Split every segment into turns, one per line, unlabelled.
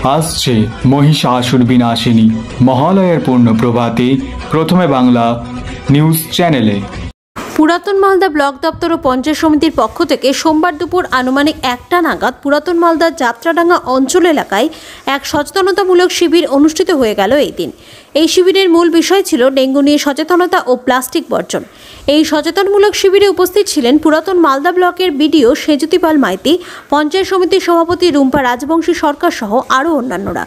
আসছে মহিষাসুর বিনাশিনী মহালয়ের পূর্ণ প্রভাতে প্রথমে বাংলা নিউজ চ্যানেলে।
পুরাতন মালদা ব্লক দপ্তর ও পঞ্চায়েত সমিতির পক্ষ থেকে সোমবার দুপুর আনুমানিক 1টা নাগাদ পুরাতন মালদার যাত্রাডাঙ্গা অঞ্চল এলাকায় এক সচেতনতামূলক শিবির অনুষ্ঠিত হয়ে গেল এই দিন। এই শিবিরের মূল বিষয় ছিল ডেঙ্গু নিয়ে সচেতনতা ও প্লাস্টিক বর্জন। এই সচেতনমূলক শিবিরে উপস্থিত ছিলেন পুরাতন মালদা ব্লকের বিডিও সেজুতি পাল মাইতি, পঞ্চায়েত সমিতির সভাপতি রুম্পা রাজবংশী সরকার সহ আরও অন্যান্যরা।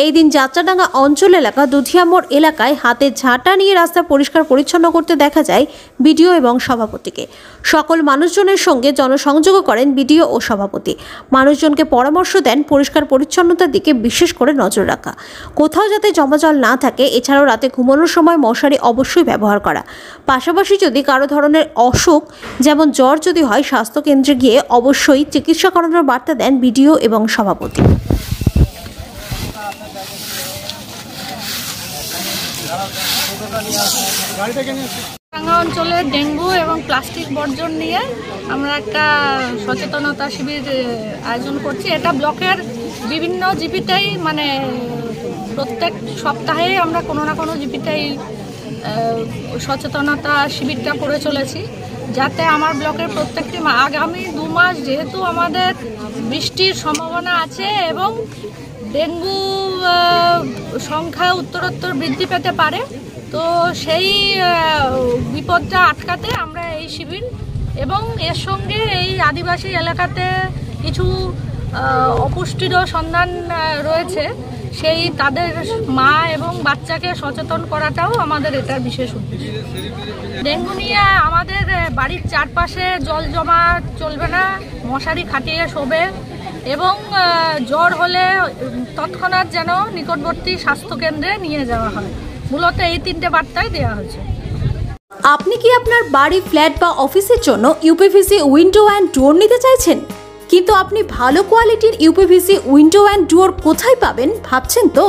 এই দিন যাত্রাডাঙ্গা অঞ্চল এলাকা দুধিয়া মোড় এলাকায় হাতে ঝাঁটা নিয়ে রাস্তা পরিষ্কার পরিচ্ছন্ন করতে দেখা যায় বিডিও এবং সভাপতিকে। সকল মানুষজনের সঙ্গে জনসংযোগ করেন বিডিও ও সভাপতি। মানুষজনকে পরামর্শ দেন পরিষ্কার পরিচ্ছন্নতার দিকে বিশেষ করে নজর রাখা, কোথাও যাতে জমাজল না থাকে। এছাড়াও রাতে ঘুমানোর সময় মশারি অবশ্যই ব্যবহার করা। পাশাপাশি যদি কারো ধরনের অসুখ যেমন জ্বর যদি হয়, স্বাস্থ্যকেন্দ্রে গিয়ে অবশ্যই চিকিৎসা করানোর বার্তা দেন বিডিও এবং সভাপতি।
ডাঙ্গা অঞ্চলে ডেঙ্গু এবং প্লাস্টিক বর্জন নিয়ে আমরা একটা সচেতনতা শিবির আয়োজন করছি। এটা ব্লকের বিভিন্ন জিপিতেই মানে প্রত্যেক সপ্তাহে আমরা কোনো না কোনো জিপিতেই সচেতনতা শিবিরটা করে চলেছি, যাতে আমার ব্লকের প্রত্যেকটি আগামী 2 মাস যেহেতু আমাদের বৃষ্টির সম্ভাবনা আছে এবং ডেঙ্গু সংখ্যা উত্তরোত্তর বৃদ্ধি পেতে পারে, তো সেই বিপদটা আটকাতে আমরা এই শিবির এবং এর সঙ্গে এই আদিবাসী এলাকাতে কিছু অপুষ্টিরও সন্ধান রয়েছে, সেই তাদের মা এবং বাচ্চাকে সচেতন করাটাও আমাদের এটার বিশেষ উদ্দেশ্য। ডেঙ্গু নিয়ে আমাদের বাড়ির চারপাশে জল জমা চলবে না, মশারি খাটিয়ে শোবে এবং জ্বর হলে তৎক্ষণাৎ যেন নিকটবর্তী স্বাস্থ্যকেন্দ্রে নিয়ে যাওয়া হয়। মূলত এই 3টে বার্তাই দেওয়া হয়েছে।
আপনি কি আপনার বাড়ি, ফ্ল্যাট বা অফিসের জন্য ইউপিভিসি উইন্ডো অ্যান্ড ডোর নিতে চাইছেন, কিন্তু আপনি ভালো কোয়ালিটির ইউপিভিসি উইন্ডো অ্যান্ড ডোর কোথায় পাবেন ভাবছেন তো?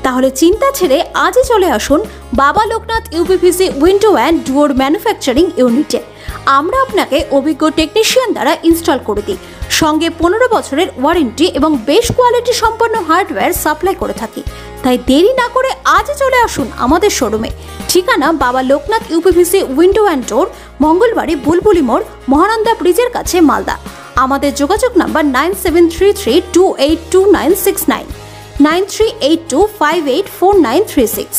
তাহলে চিন্তা ছেড়ে আজই চলে আসুন বাবা Loknath uPVC window and door manufacturing ইউনিটে। আমরা আপনাকে অভিজ্ঞ টেকনিশিয়ান দ্বারা ইনস্টল করে দিই, সঙ্গে 15 বছরের ওয়ারেন্টি এবং বেশ কোয়ালিটি সম্পন্ন হার্ডওয়্যার সাপ্লাই করে থাকি। তাই দেরি না করে আজই চলে আসুন আমাদের শোরুমে। ঠিকানা বাবা Loknath uPVC window and door, Mangalbari, বুলবুলি মোড়, মহানন্দা ব্রিজের কাছে, মালদা। আমাদের যোগাযোগ নাম্বার 9733282969, 9382584936।